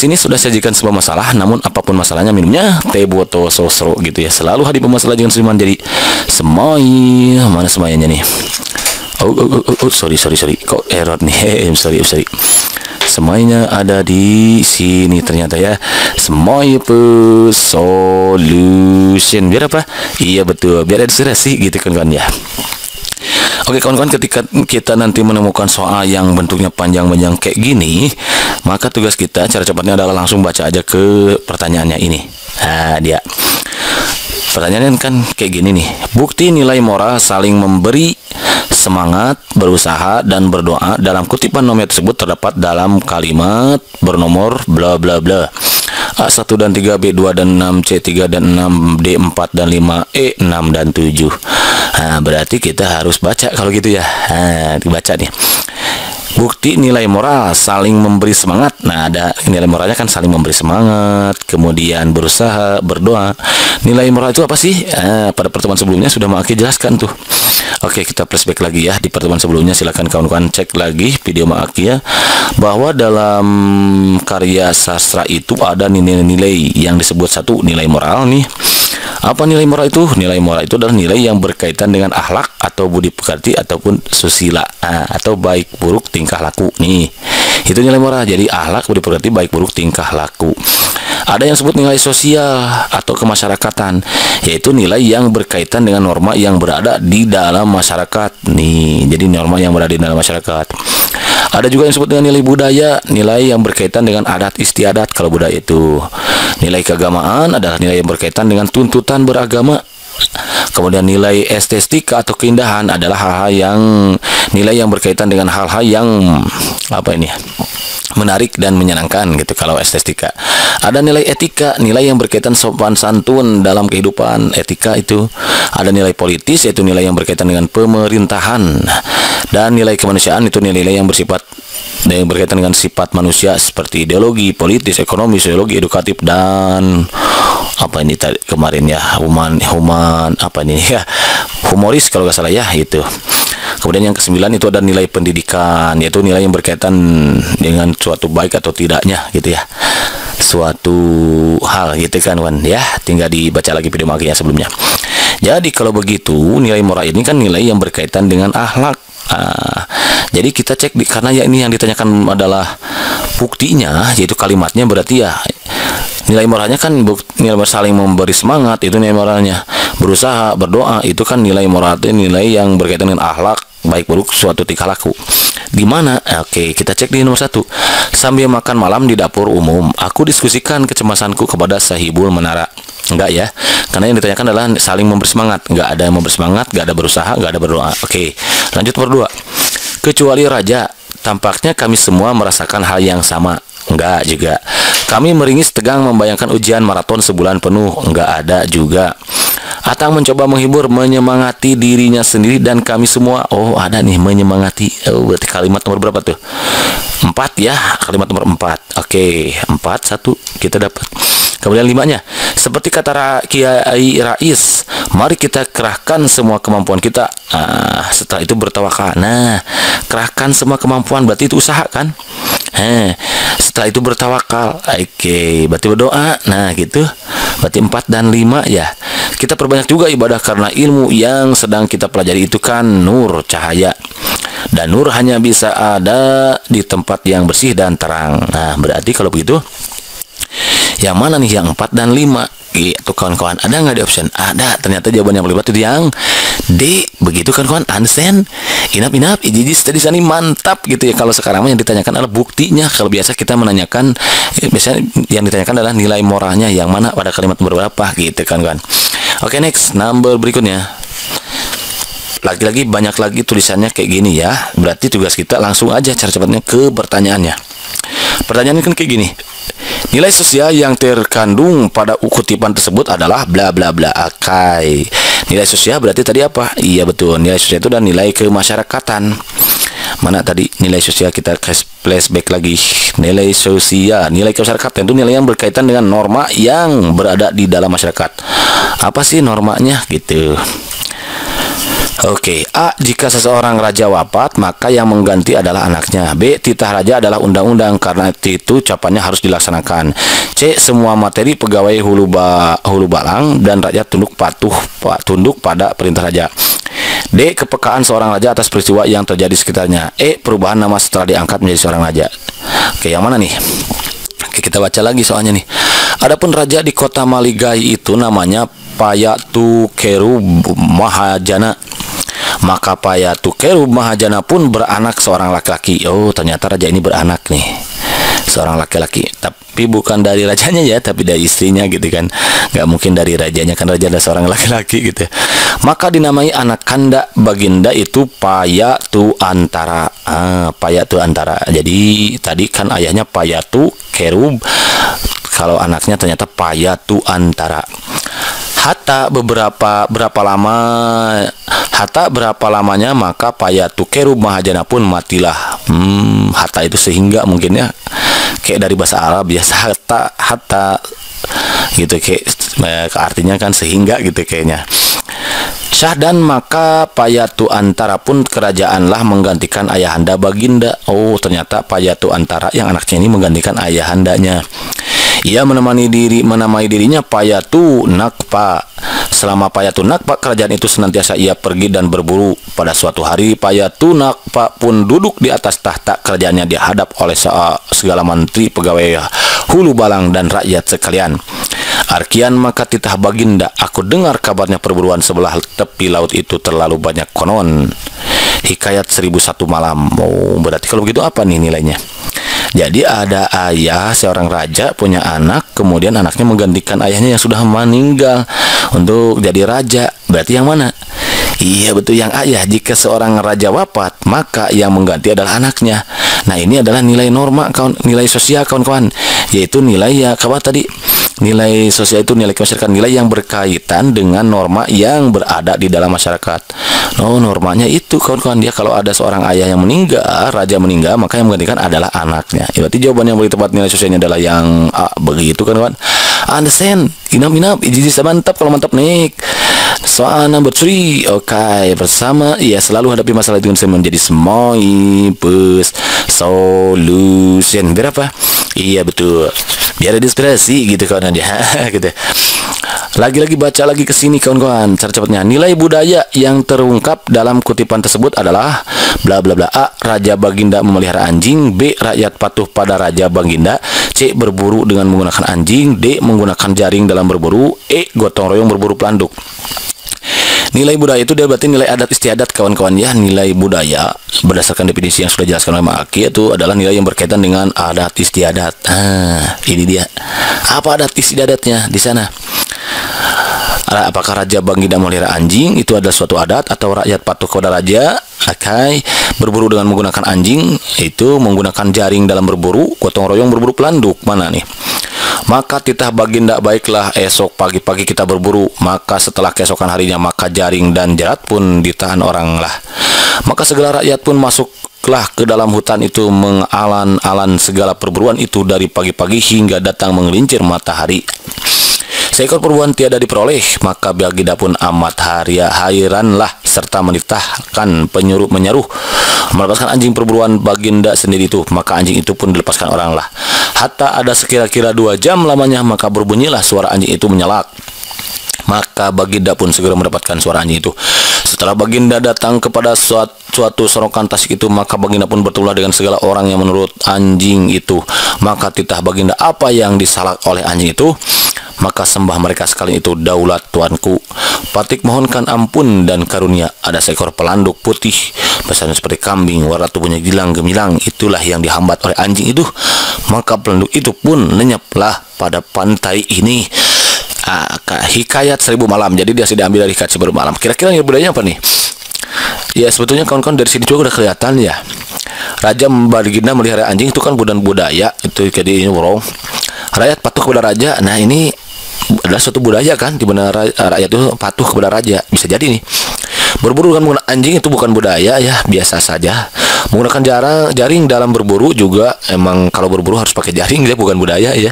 Sini sudah sajikan sebuah masalah, namun apapun masalahnya minumnya teh botol sosro gitu ya. Selalu hadir bermasalah dengan senyuman. Jadi semai, mana semuanya nih? Sorry. Kok error nih? Sorry. Semuanya ada di sini ternyata ya. Semuanya solution. Biar apa? Iya betul. Biar ada inspirasi gitu kan ya. Oke kawan-kawan, ketika kita nanti menemukan soal yang bentuknya panjang-panjang kayak gini, maka tugas kita cara cepatnya adalah langsung baca aja ke pertanyaannya ini. Nah dia pertanyaannya kan kayak gini nih. Bukti nilai moral saling memberi semangat, berusaha, dan berdoa dalam kutipan nomor tersebut terdapat dalam kalimat bernomor bla bla bla. A1 dan 3, B2 dan 6, C3 dan 6, D4 dan 5, E6 dan 7. Nah, berarti kita harus baca kalau gitu ya. Nah, dibaca nih. Bukti nilai moral saling memberi semangat. Nah, ada nilai moralnya kan saling memberi semangat, kemudian berusaha, berdoa. Nilai moral itu apa sih? Pada pertemuan sebelumnya sudah Mak Aki jelaskan tuh. Oke, kita flashback lagi ya. Di pertemuan sebelumnya silahkan kawan-kawan cek lagi video Mak Aki ya, bahwa dalam karya sastra itu ada nilai-nilai yang disebut satu nilai moral nih. Apa nilai moral itu? Nilai moral itu adalah nilai yang berkaitan dengan akhlak atau budi pekerti ataupun susila, atau baik buruk tingkah laku nih. Itu nilai moral. Jadi akhlak, budi pekerti, baik buruk tingkah laku. Ada yang disebut nilai sosial atau kemasyarakatan, yaitu nilai yang berkaitan dengan norma yang berada di dalam masyarakat nih. Jadi norma yang berada di dalam masyarakat. Ada juga yang disebut dengan nilai budaya, nilai yang berkaitan dengan adat istiadat kalau budaya itu. Nilai keagamaan adalah nilai yang berkaitan dengan tuntutan beragama. Kemudian nilai estetika atau keindahan adalah hal-hal yang nilai yang berkaitan dengan hal-hal yang menarik dan menyenangkan gitu kalau estetika. Ada nilai etika, nilai yang berkaitan sopan santun dalam kehidupan, etika itu. Ada nilai politis, yaitu nilai yang berkaitan dengan pemerintahan. Dan nilai kemanusiaan itu nilai yang berkaitan dengan sifat manusia seperti ideologi, politis, ekonomi, sosiologi, edukatif, dan kemarin ya humoris kalau nggak salah ya itu. Kemudian yang ke-9 itu ada nilai pendidikan, yaitu nilai yang berkaitan dengan suatu baik atau tidaknya gitu ya, suatu hal gitu kan ya. Tinggal dibaca lagi video maginya sebelumnya. Jadi kalau begitu nilai moral ini kan nilai yang berkaitan dengan akhlak. Jadi kita cek karena ya ini yang ditanyakan adalah buktinya, yaitu kalimatnya, berarti ya nilai moralnya kan nilai saling memberi semangat, itu nilai moralnya. Berusaha, berdoa, itu kan nilai moral, itu nilai yang berkaitan dengan akhlak, baik buruk suatu tingkah laku. Di mana? Oke, kita cek di nomor 1. Sambil makan malam di dapur umum, aku diskusikan kecemasanku kepada sahibul menara. Enggak ya, karena yang ditanyakan adalah saling memberi semangat. Enggak ada memberi semangat, enggak ada berusaha, enggak ada berdoa. Oke, lanjut nomor 2. Kecuali raja, tampaknya kami semua merasakan hal yang sama. Enggak juga. Kami meringis tegang membayangkan ujian maraton sebulan penuh. Enggak ada juga. Atang mencoba menghibur, menyemangati dirinya sendiri dan kami semua. Oh, ada nih menyemangati. Berarti kalimat nomor berapa tuh? 4 ya, kalimat nomor 4. Oke, 4, 1 kita dapat. Kemudian 5-nya, seperti kata Kiai Rais, mari kita kerahkan semua kemampuan kita. Setelah itu bertawakal. Nah, kerahkan semua kemampuan berarti itu usaha kan? Setelah itu bertawakal. Oke, berarti berdoa. Nah, gitu. Berarti 4 dan 5 ya. Kita perbanyak juga ibadah karena ilmu yang sedang kita pelajari itu kan nur, cahaya. Dan nur hanya bisa ada di tempat yang bersih dan terang. Nah, berarti kalau begitu yang mana nih, yang 4 dan 5? Gitu kawan-kawan, ada nggak di option? Ada, ternyata jawaban yang paling itu yang D. Begitu kan kawan, Ansen, inap ijijis tadi sana mantap gitu ya. Kalau sekarang yang ditanyakan adalah buktinya. Kalau biasa kita menanyakan, biasanya yang ditanyakan adalah nilai moralnya yang mana pada kalimat berapa gitu kan kawan. Oke, next, number berikutnya. Lagi-lagi banyak lagi tulisannya kayak gini ya. Berarti tugas kita langsung aja cara cepatnya ke pertanyaannya. Pertanyaannya kan kayak gini. Nilai sosial yang terkandung pada kutipan tersebut adalah bla bla bla. Oke. Nilai sosial berarti tadi apa? Iya betul. Nilai sosial itu dan nilai kemasyarakatan. Mana tadi nilai sosial? Kita flashback lagi. Nilai sosial, nilai kemasyarakatan itu nilai yang berkaitan dengan norma yang berada di dalam masyarakat. Apa sih normanya gitu? Oke, A. Jika seseorang raja wafat, maka yang mengganti adalah anaknya. B. Titah raja adalah undang-undang, karena itu ucapannya harus dilaksanakan. C. Semua materi pegawai hulu balang dan rakyat tunduk pada perintah raja. D. Kepekaan seorang raja atas peristiwa yang terjadi sekitarnya. E. Perubahan nama setelah diangkat menjadi seorang raja. Oke, yang mana nih? Oke, kita baca lagi soalnya nih. Adapun raja di kota Maligai itu namanya Payatukeru Mahajana. Maka Payatukeru Mahajana pun beranak seorang laki-laki. Oh, ternyata raja ini beranak nih, seorang laki-laki. Tapi bukan dari rajanya ya, tapi dari istrinya gitu kan. Gak mungkin dari rajanya, kan raja adalah seorang laki-laki gitu. Maka dinamai anak kanda baginda itu Payatuantara. Payatuantara. Jadi tadi kan ayahnya Payatukeru, kalau anaknya ternyata Payatuantara. Hatta berapa lamanya maka Payatukeru Mahajana pun matilah. Hatta itu sehingga mungkin ya, kayak dari bahasa Arab biasa hatta gitu, kayak artinya kan sehingga gitu kayaknya. Syahdan maka Payatuantara pun kerajaanlah menggantikan ayahanda baginda. Oh, ternyata Payatuantara yang anaknya ini menggantikan ayahandanya. Ia menamai dirinya Payatu Nakpa. Selama Payatu Nakpa, kerajaan itu senantiasa ia pergi dan berburu. Pada suatu hari Payatu Nakpa pun duduk di atas tahta kerajaannya, dihadap oleh segala menteri, pegawai hulu balang dan rakyat sekalian. Arkian maka titah baginda, aku dengar kabarnya perburuan sebelah tepi laut itu terlalu banyak konon. Hikayat 1001 malam. Oh, berarti kalau begitu apa nih nilainya? Jadi ada ayah seorang raja punya anak, kemudian anaknya menggantikan ayahnya yang sudah meninggal untuk jadi raja. Berarti yang mana? Iya betul, yang ayah. Jika seorang raja wafat, maka yang mengganti adalah anaknya. Nah, ini adalah nilai norma, nilai sosial kawan-kawan, yaitu nilai ya kawan tadi. Nilai sosial itu nilai masyarakat, nilai yang berkaitan dengan norma yang berada di dalam masyarakat. Oh, normanya itu kawan-kawan, dia kalau ada seorang ayah yang meninggal, raja meninggal, maka yang menggantikan adalah anaknya. Ya, berarti jawaban yang paling tepat nilai sosialnya adalah yang A, begitu kan kawan. Understand? Inap jadi mantap. Kalau mantap nih, soal number 3. Oke, bersama ya selalu hadapi masalah itu dengan menjadi semua solution. Berapa? Iya betul, biar ada inspirasi gitu kawan dia. Gitu. Lagi-lagi baca lagi ke sini kawan-kawan. Cara cepatnya, nilai budaya yang terungkap dalam kutipan tersebut adalah bla bla bla. A. Raja baginda memelihara anjing. B. Rakyat patuh pada raja baginda. C. Berburu dengan menggunakan anjing. D. Menggunakan jaring dalam berburu. E. Gotong royong berburu pelanduk. Nilai budaya itu dia berarti nilai adat istiadat kawan-kawan ya. Nilai budaya berdasarkan definisi yang sudah dijelaskan oleh Maki itu adalah nilai yang berkaitan dengan adat istiadat. Ini dia. Apa adat istiadatnya di sana? Apakah raja baginda memelihara anjing itu adalah suatu adat, atau rakyat patuh kepada raja? Oke. Berburu dengan menggunakan anjing itu menggunakan jaring dalam berburu, gotong royong berburu pelanduk. Mana nih? Maka titah baginda, baiklah esok pagi-pagi kita berburu. Maka setelah keesokan harinya maka jaring dan jerat pun ditahan orang lah. Maka segala rakyat pun masuklah ke dalam hutan itu, mengalan-alan segala perburuan itu dari pagi-pagi hingga datang menggelincir matahari. Seekor perburuan tiada diperoleh, maka baginda pun amat hairanlah serta menitahkan menyeruh melepaskan anjing perburuan baginda sendiri itu. Maka anjing itu pun dilepaskan orang lah. Hatta ada sekira-kira 2 jam lamanya, maka berbunyilah suara anjing itu menyalak. Maka baginda pun segera mendapatkan suara anjing itu. Setelah baginda datang kepada suatu sorokan tasik itu, maka baginda pun bertemu dengan segala orang yang menurut anjing itu. Maka titah baginda, apa yang disalak oleh anjing itu? Maka sembah mereka sekali itu, daulat tuanku, patik mohonkan ampun dan karunia. Ada seekor pelanduk putih, besarnya seperti kambing, warna tubuhnya gilang gemilang. Itulah yang dihambat oleh anjing itu. Maka pelanduk itu pun lenyaplah pada pantai ini. Hikayat 1000 malam. Jadi dia sudah ambil dari hikayat 1000 malam. Kira-kira nilai budayanya apa nih? Ya sebetulnya kawan-kawan dari sini juga udah kelihatan ya. Raja baginda melihara anjing itu kan budaya itu, jadi ini bro. Rakyat patuh kepada raja. Nah ini adalah suatu budaya kan, di mana rakyat itu patuh kepada raja. Bisa jadi nih. Berburu dengan menggunakan anjing itu bukan budaya ya, biasa saja. Menggunakan jaring dalam berburu juga, emang kalau berburu harus pakai jaring ya, bukan budaya ya.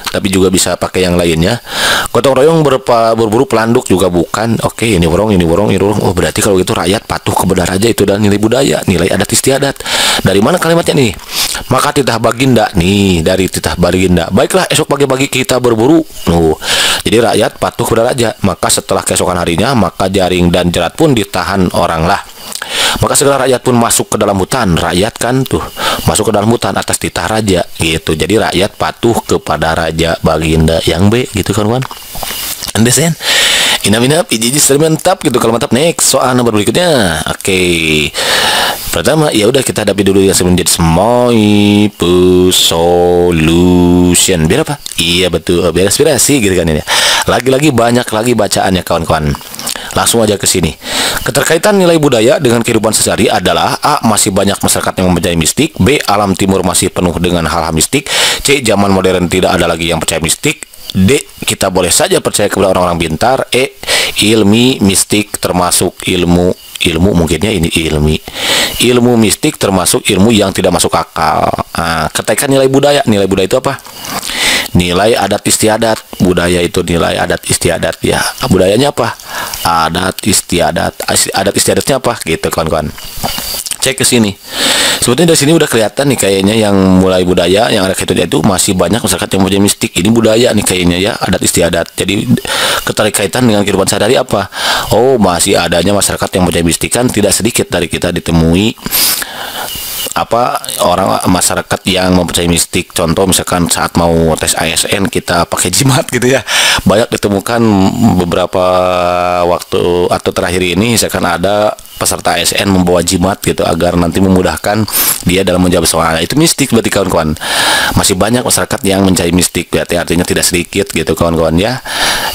tapi juga bisa pakai yang lainnya. Gotong royong berburu pelanduk juga bukan. Oke, ini borong, ini borong, ini borong. Oh, berarti kalau gitu rakyat patuh kepada raja, itu dan nilai budaya, nilai adat istiadat. Dari mana kalimatnya nih? Maka titah baginda nih, dari titah baginda. Baiklah, esok pagi-pagi kita berburu. Jadi rakyat patuh kepada raja. Maka setelah keesokan harinya, maka jaring dan jerat pun ditahan orang lah. Maka segala rakyat pun masuk ke dalam hutan. Rakyat kan tuh masuk ke dalam hutan atas titah raja gitu. Jadi rakyat patuh kepada raja baginda yang B gitu kan. Understand? Inap iji mantap gitu. Kalau mantap, next soal nomor berikutnya. Oke. Pertama, ya udah kita hadapi dulu yang sebelum jadi semoi solution. Biar apa? Iya betul, biar inspirasi gitu kan ini. Lagi-lagi banyak lagi bacaannya kawan-kawan. Langsung aja ke sini. Keterkaitan nilai budaya dengan kehidupan sehari adalah: A. Masih banyak masyarakat yang mempercayai mistik. B. Alam timur masih penuh dengan hal-hal mistik. C. Zaman modern tidak ada lagi yang percaya mistik. D. Kita boleh saja percaya kepada orang-orang pintar. E. Ilmi mistik termasuk ilmu mungkinnya ini ilmu mistik termasuk ilmu yang tidak masuk akal. Keterkaitan nilai budaya itu apa? Nilai adat istiadat. Budaya itu nilai adat istiadat ya. Budayanya apa? Adat istiadat. Adat istiadatnya apa? Gitu kawan-kawan. Cek ke sini. Sebetulnya dari sini udah kelihatan nih kayaknya yang mulai budaya yang ada kaitannya itu masih banyak masyarakat yang punya mistik. Ini budaya nih kayaknya ya, adat istiadat. Jadi keterkaitan dengan kehidupan sehari apa? Oh, masih adanya masyarakat yang punya mistik. Kan tidak sedikit dari kita ditemui orang masyarakat yang mempercayai mistik. Contoh misalkan saat mau tes ASN kita pakai jimat gitu ya. Banyak ditemukan beberapa waktu atau terakhir ini misalkan ada peserta ASN membawa jimat gitu agar nanti memudahkan dia dalam menjawab soal. Itu mistik berarti kawan-kawan. Masih banyak masyarakat yang mencari mistik, berarti artinya tidak sedikit gitu kawan-kawan ya.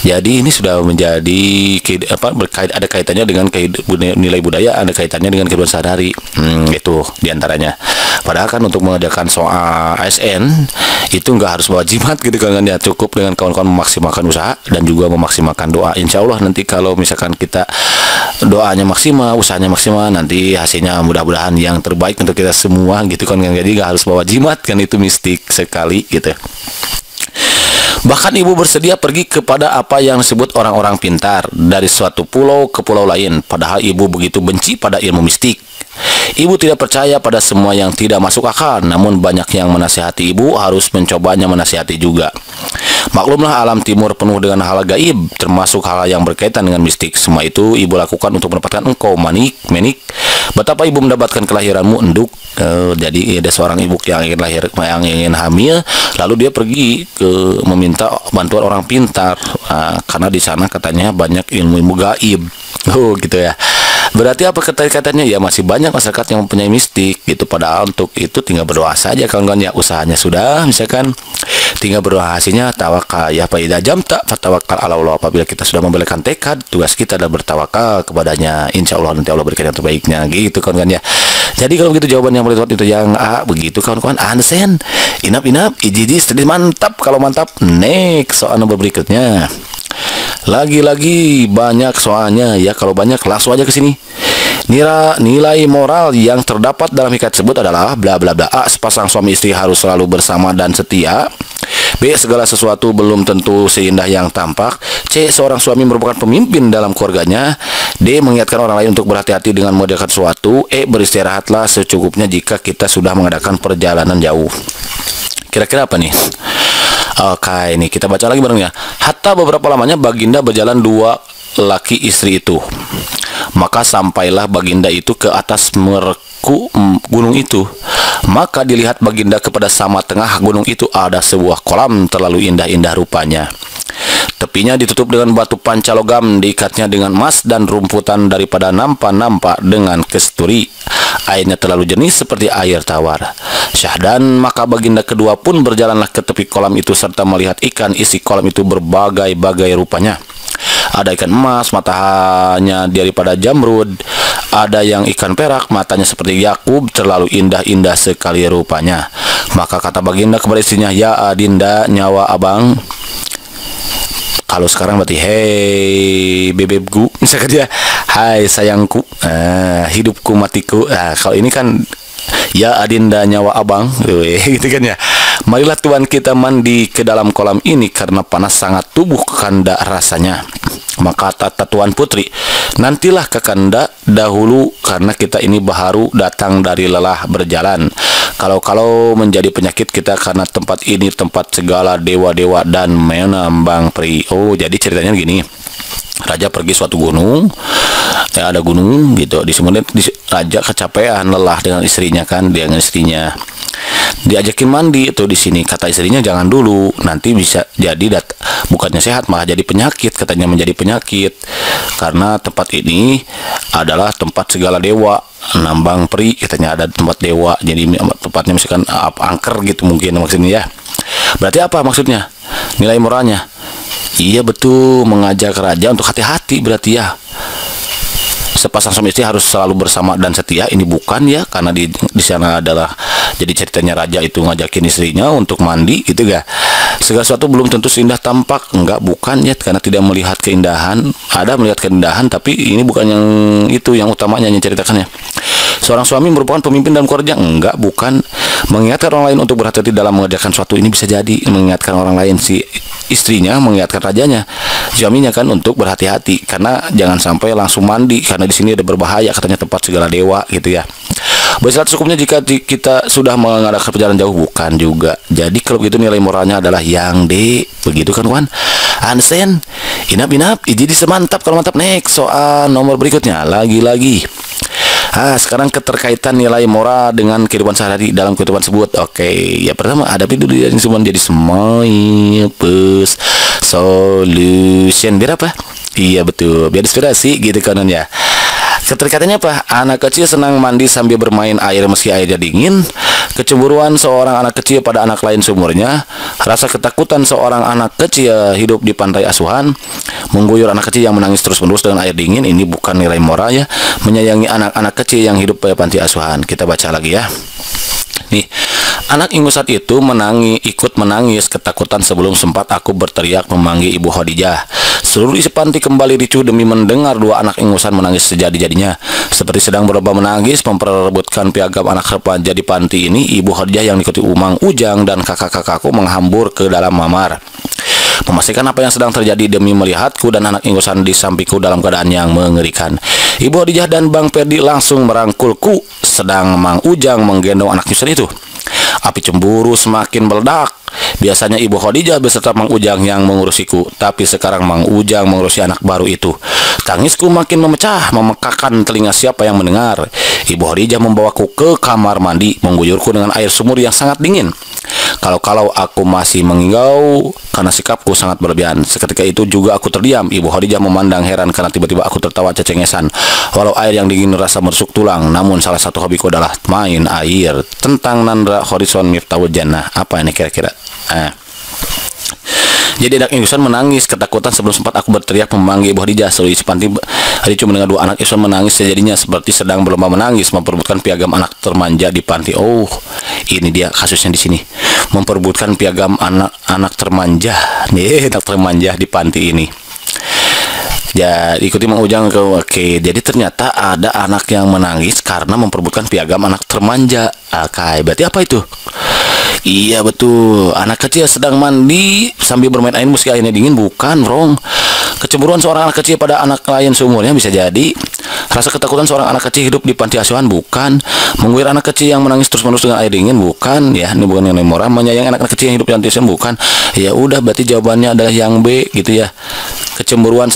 Jadi ini sudah menjadi ada kaitannya dengan nilai budaya, ada kaitannya dengan kehidupan sehari. Itu diantaranya. Padahal kan untuk mengadakan soal ASN itu nggak harus bawa jimat gitu kan ya, cukup dengan kawan-kawan memaksimalkan usaha dan juga memaksimalkan doa. Insya Allah nanti kalau misalkan kita doanya maksimal, usahanya maksimal, nanti hasilnya mudah-mudahan yang terbaik untuk kita semua gitu kan. Jadi nggak harus bawa jimat kan, itu mistik sekali gitu. Bahkan ibu bersedia pergi kepada apa yang disebut orang-orang pintar dari suatu pulau ke pulau lain, padahal ibu begitu benci pada ilmu mistik. Ibu tidak percaya pada semua yang tidak masuk akal, namun banyak yang menasihati ibu harus mencobanya menasihati juga. Maklumlah alam timur penuh dengan hal gaib, termasuk hal yang berkaitan dengan mistik. Semua itu ibu lakukan untuk mendapatkan engkau, menik. Betapa ibu mendapatkan kelahiranmu, enduk. Jadi ada seorang ibu yang ingin lahir, yang ingin hamil, lalu dia pergi ke meminta bantuan orang pintar, karena di sana katanya banyak ilmu gaib. Gitu ya. Berarti apa keterkaitannya? Ya masih banyak masyarakat yang mempunyai mistik gitu. Padahal untuk itu tinggal berdoa saja kawan-kawan ya. Usahanya sudah, misalkan tinggal berdoa, hasilnya tawakal ya. Fa idza jamta fatawakal ala Allah. Apabila kita sudah memberikan tekad, tugas kita adalah bertawakal kepadanya. Insya Allah nanti Allah berikan yang terbaiknya gitu kawan-kawan ya. Jadi kalau begitu jawaban yang paling tepat itu yang A, begitu kawan-kawan. Understand? Inap ijiji sedih mantap. Kalau mantap, next soal nomor berikutnya. Lagi-lagi banyak soalnya ya. Kalau banyak langsung aja ke sini. Nilai moral yang terdapat dalam hikayat tersebut adalah bla bla bla. A. Sepasang suami istri harus selalu bersama dan setia. B. Segala sesuatu belum tentu seindah yang tampak. C. Seorang suami merupakan pemimpin dalam keluarganya. D. Mengingatkan orang lain untuk berhati-hati dengan mengerjakan sesuatu. E. Beristirahatlah secukupnya jika kita sudah mengadakan perjalanan jauh. Kira-kira apa nih? Oke, ini kita baca lagi barengnya. Hatta beberapa lamanya baginda berjalan dua laki istri itu. Maka sampailah baginda itu ke atas merku gunung itu. Maka dilihat baginda kepada sama tengah gunung itu ada sebuah kolam terlalu indah-indah rupanya. Tepinya ditutup dengan batu pancalogam, diikatnya dengan emas dan rumputan daripada nampa-nampa dengan kesturi. Airnya terlalu jernih seperti air tawar. Syahdan, maka baginda kedua pun berjalanlah ke tepi kolam itu serta melihat ikan isi kolam itu berbagai-bagai rupanya. Ada ikan emas, matanya daripada jamrud. Ada yang ikan perak, matanya seperti Yakub, terlalu indah-indah sekali rupanya. Maka kata baginda kepada istrinya, ya adinda, nyawa abang. Kalau sekarang berarti hei bebebku, misalkan dia hai sayangku, hidupku matiku. Kalau ini kan ya adinda nyawa abang, gitu kan ya. Marilah Tuhan kita mandi ke dalam kolam ini karena panas sangat tubuh Kakanda rasanya. Maka kata tuan putri, nantilah Kakanda dahulu karena kita ini baru datang dari lelah berjalan. Kalau menjadi penyakit kita karena tempat ini tempat segala dewa-dewa dan menambang peri. Oh, jadi ceritanya gini. Raja pergi suatu gunung, ya ada gunung gitu. Raja kecapean, lelah dengan istrinya kan, dia dengan istrinya. Diajakin mandi itu di sini. Kata istrinya jangan dulu, nanti bisa jadi bukannya sehat malah jadi penyakit. Katanya menjadi penyakit karena tempat ini adalah tempat segala dewa, nambang peri. Katanya ada tempat dewa, jadi tempatnya misalkan angker gitu mungkin maksudnya ya. Berarti apa maksudnya? Nilai moralnya? Iya betul, mengajak raja untuk hati-hati berarti ya. Sepasang suami istri harus selalu bersama dan setia. Ini bukan ya, karena di sana adalah jadi ceritanya raja itu ngajakin istrinya untuk mandi gitu ga. Segala sesuatu belum tentu seindah tampak. Enggak, bukan ya, karena tidak melihat keindahan. Ada melihat keindahan, tapi ini bukan yang itu yang utamanya yang ceritakannya. Seorang suami merupakan pemimpin dalam keluarga? Enggak, bukan. Mengingatkan orang lain untuk berhati-hati dalam mengerjakan suatu ini bisa jadi mengingatkan orang lain. Si istrinya mengingatkan rajanya, suaminya kan untuk berhati-hati karena jangan sampai langsung mandi karena di sini ada berbahaya katanya tempat segala dewa gitu ya. Beristirahat cukupnya jika kita sudah mengadakan perjalanan jauh, bukan juga. Jadi kalau begitu nilai moralnya adalah yang D, begitu kan Wan? Ansen, inap, jadi semantap kalau mantap. Next soal nomor berikutnya lagi-lagi. Sekarang keterkaitan nilai moral dengan kehidupan sehari-hari dalam kehidupan tersebut. Oke, ya pertama hadapi dulu yang semua jadi smile plus solution. Biar apa? Iya betul, biar inspirasi gitu kan ya. Keterikatan apa? Anak kecil senang mandi sambil bermain air meski airnya dingin. Kecemburuan seorang anak kecil pada anak lain seumurnya. Rasa ketakutan seorang anak kecil hidup di pantai asuhan. Mengguyur anak kecil yang menangis terus-menerus dengan air dingin. Ini bukan nilai moral ya. Menyayangi anak-anak kecil yang hidup pada panti asuhan. Kita baca lagi ya. Nih, anak ingusan itu ikut menangis ketakutan sebelum sempat aku berteriak memanggil Ibu Khadijah. Seluruh isi panti kembali ricuh demi mendengar dua anak ingusan menangis sejadi-jadinya. Seperti sedang berlomba menangis memperebutkan piagam anak remaja di panti ini, Ibu Khadijah yang diikuti Umang Ujang dan kakak-kakakku menghambur ke dalam kamar. Memastikan apa yang sedang terjadi demi melihatku dan anak ingusan di sampingku dalam keadaan yang mengerikan. Ibu Khadijah dan Bang Perdi langsung merangkulku, sedang Mang Ujang menggendong anak ingusan itu. Api cemburu semakin meledak. Biasanya Ibu Khadijah beserta Mang Ujang yang mengurusiku, tapi sekarang Mang Ujang mengurusi anak baru itu. Tangisku makin memecah, memekakan telinga siapa yang mendengar. Ibu Khadijah membawaku ke kamar mandi, mengguyurku dengan air sumur yang sangat dingin. Kalau aku masih mengigau karena sikapku sangat berlebihan. Seketika itu juga aku terdiam. Ibu Khadijah memandang heran karena tiba-tiba aku tertawa cecengesan. Walau air yang dingin rasa merusuk tulang, namun salah satu hobiku adalah main air. Tentang Nandra Horizon Miftahul Jannah. Apa ini kira-kira? Jadi anak ingusan menangis ketakutan sebelum sempat aku berteriak memanggil Ibu Khadijah. Seluruh isi panti ricuh mendengar dua anak ingusan menangis sejadinya seperti sedang berlomba menangis memperebutkan piagam anak termanja di panti. Oh, ini dia kasusnya di sini. Memperebutkan piagam anak termanja. Nih, anak termanja di panti ini. Ya, ikuti Mang Ujang ke oke. Jadi ternyata ada anak yang menangis karena memperebutkan piagam anak termanja. Oke, berarti apa itu? Iya betul, anak kecil sedang mandi sambil bermain air meski airnya dingin, bukan wrong. Kecemburuan seorang anak kecil pada anak lain seumurnya bisa jadi. Rasa ketakutan seorang anak kecil hidup di panti asuhan, bukan. Mengguyur anak kecil yang menangis terus-menerus dengan air dingin, bukan. Ya, ini bukan yang moral. Menyayangi anak kecil yang hidup di panti asuhan, bukan. Ya udah, berarti jawabannya adalah yang B gitu ya. Kecemburuan